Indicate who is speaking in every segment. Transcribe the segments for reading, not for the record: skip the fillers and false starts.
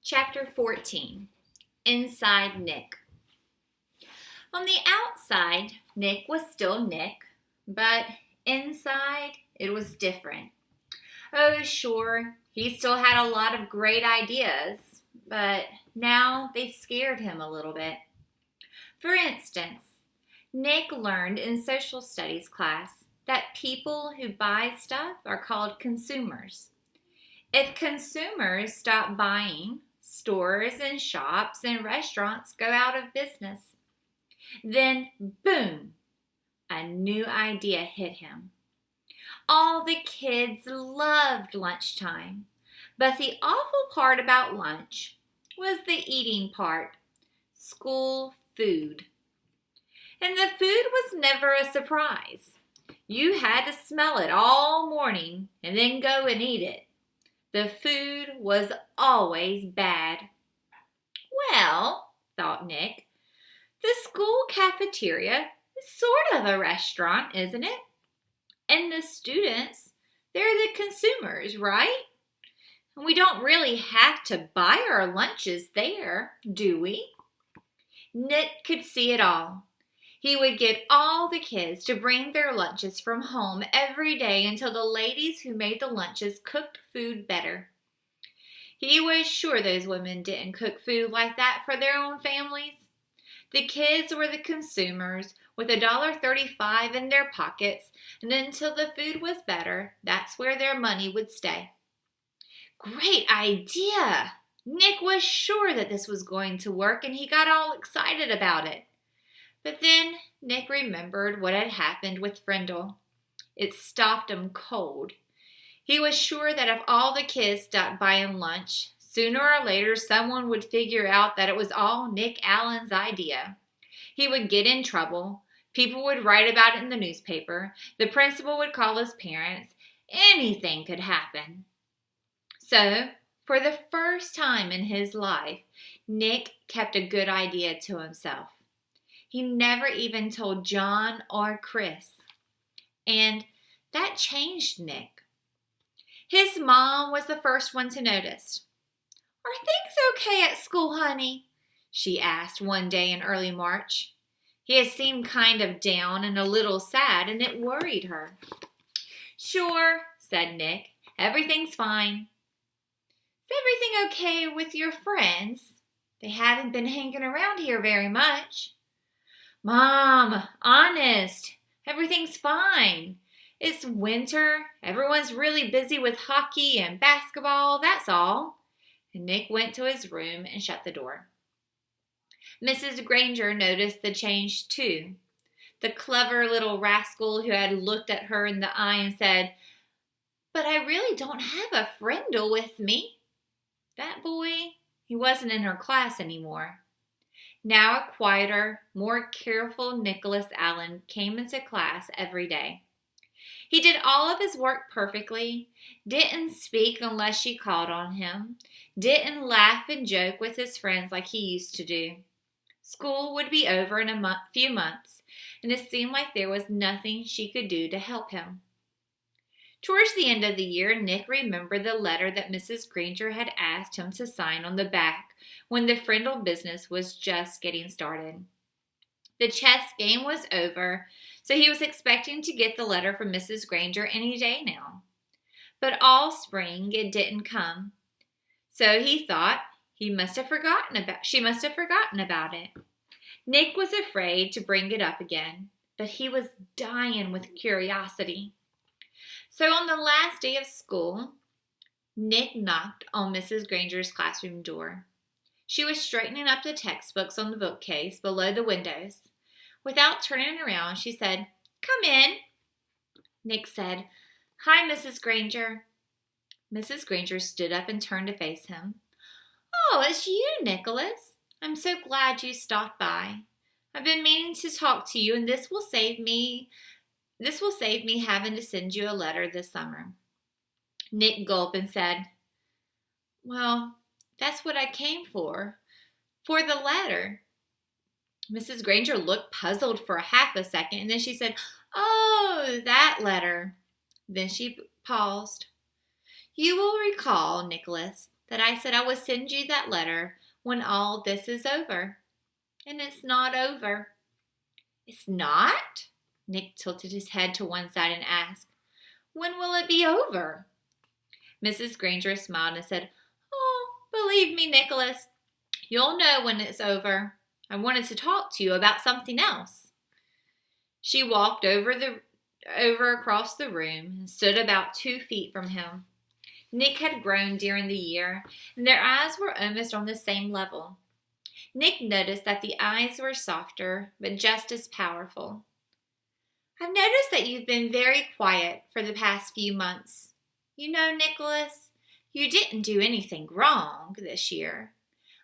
Speaker 1: Chapter 14. Inside Nick. On the outside, Nick was still Nick, but inside, it was different. Oh, sure, he still had a lot of great ideas, but now they scared him a little bit. For instance, Nick learned in social studies class that people who buy stuff are called consumers. If consumers stop buying, stores and shops and restaurants go out of business. Then, boom, a new idea hit him. All the kids loved lunchtime, but the awful part about lunch was the eating part, school food. And the food was never a surprise. You had to smell it all morning and then go and eat it. The food was always bad. Well, thought Nick, the school cafeteria is sort of a restaurant, isn't it? And the students, they're the consumers, right? And we don't really have to buy our lunches there, do we? Nick could see it all. He would get all the kids to bring their lunches from home every day until the ladies who made the lunches cooked food better. He was sure those women didn't cook food like that for their own families. The kids were the consumers with $1.35 in their pockets, and until the food was better, that's where their money would stay. Great idea! Nick was sure that this was going to work, and he got all excited about it. But then Nick remembered what had happened with Frindle. It stopped him cold. He was sure that if all the kids stopped buying lunch, sooner or later someone would figure out that it was all Nick Allen's idea. He would get in trouble. People would write about it in the newspaper. The principal would call his parents. Anything could happen. So, for the first time in his life, Nick kept a good idea to himself. He never even told John or Chris. And that changed Nick. His mom was the first one to notice. "Are things okay at school, honey?" she asked one day in early March. He had seemed kind of down and a little sad, and it worried her. "Sure," said Nick. "Everything's fine." "Is everything okay with your friends? They haven't been hanging around here very much." "Mom, honest, everything's fine. It's winter. Everyone's really busy with hockey and basketball, that's all." And Nick went to his room and shut the door. Mrs. Granger noticed the change too. The clever little rascal who had looked at her in the eye and said, "But I really don't have a Frindle with me." That boy, he wasn't in her class anymore. Now a quieter, more careful Nicholas Allen came into class every day. He did all of his work perfectly, didn't speak unless she called on him, didn't laugh and joke with his friends like he used to do. School would be over in a few months, and it seemed like there was nothing she could do to help him. Towards the end of the year, Nick remembered the letter that Mrs. Granger had asked him to sign on the back when the Frindle business was just getting started. The chess game was over, so he was expecting to get the letter from Mrs. Granger any day now. But all spring it didn't come. So he thought she must have forgotten about it. Nick was afraid to bring it up again, but he was dying with curiosity. So on the last day of school, Nick knocked on Mrs. Granger's classroom door. She was straightening up the textbooks on the bookcase below the windows. Without turning around, she said, "Come in." Nick said, "Hi, Mrs. Granger." Mrs. Granger stood up and turned to face him. "Oh, it's you, Nicholas. I'm so glad you stopped by. I've been meaning to talk to you, and this will save me having to send you a letter this summer." Nick gulped and said, "Well, that's what I came for the letter." Mrs. Granger looked puzzled for half a second, and then she said, "Oh, that letter." Then she paused. You will recall, Nicholas, that I said I would send you that letter when all this is over. And it's not over. It's not? Nick tilted his head to one side and asked, When will it be over? Mrs. Granger smiled and said, Oh, believe me, Nicholas, you'll know when it's over. I wanted to talk to you about something else. She walked over across the room and stood about 2 feet from him. Nick had grown during the year, and their eyes were almost on the same level. Nick noticed that the eyes were softer, but just as powerful. I've noticed that you've been very quiet for the past few months. You know, Nicholas, you didn't do anything wrong this year.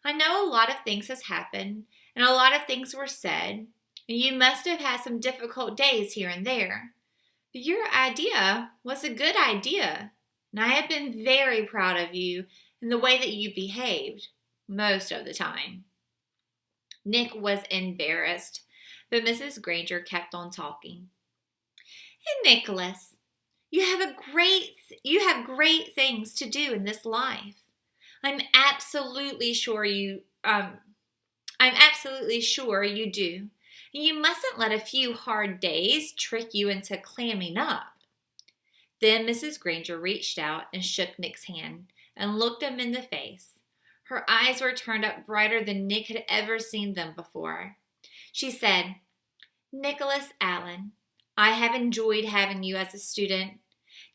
Speaker 1: I know a lot of things has happened, and a lot of things were said, and you must have had some difficult days here and there. But your idea was a good idea, and I have been very proud of you and the way that you behaved most of the time. Nick was embarrassed, but Mrs. Granger kept on talking. And Nicholas, you have great things to do in this life. I'm absolutely sure you do. And you mustn't let a few hard days trick you into clamming up. Then Mrs. Granger reached out and shook Nick's hand and looked him in the face. Her eyes were turned up brighter than Nick had ever seen them before. She said, Nicholas Allen, I have enjoyed having you as a student.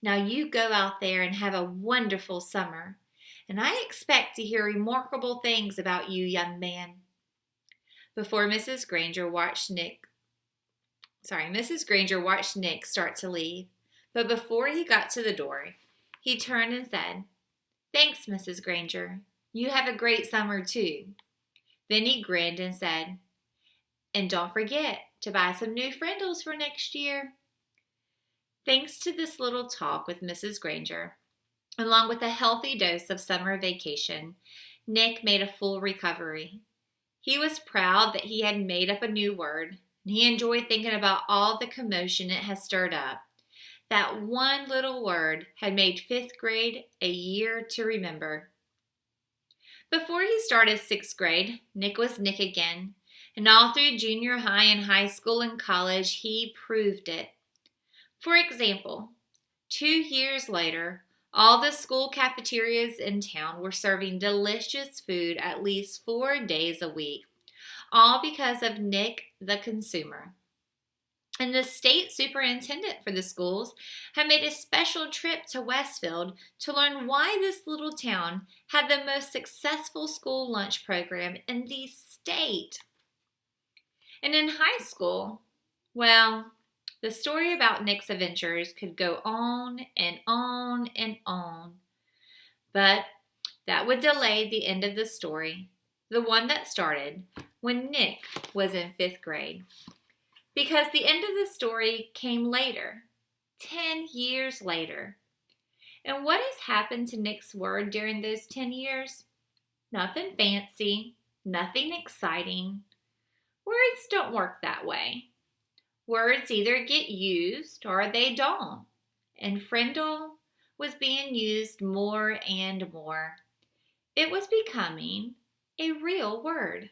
Speaker 1: Now you go out there and have a wonderful summer, and I expect to hear remarkable things about you, young man. Mrs. Granger watched Nick start to leave, but before he got to the door, he turned and said, Thanks, Mrs. Granger. You have a great summer, too. Then he grinned and said, And don't forget to buy some new Frindles for next year. Thanks to this little talk with Mrs. Granger, along with a healthy dose of summer vacation, Nick made a full recovery. He was proud that he had made up a new word, and he enjoyed thinking about all the commotion it had stirred up. That one little word had made 5th grade a year to remember. Before he started 6th grade, Nick was Nick again, and all through junior high and high school and college, he proved it. For example, 2 years later, all the school cafeterias in town were serving delicious food at least 4 days a week, all because of Nick the consumer. And the state superintendent for the schools had made a special trip to Westfield to learn why this little town had the most successful school lunch program in the state. And in high school, well, the story about Nick's adventures could go on and on and on. But that would delay the end of the story, the one that started when Nick was in 5th grade. Because the end of the story came later, 10 years later. And what has happened to Nick's word during those 10 years? Nothing fancy, nothing exciting. Words don't work that way. Words either get used or they don't. And Frindle was being used more and more. It was becoming a real word.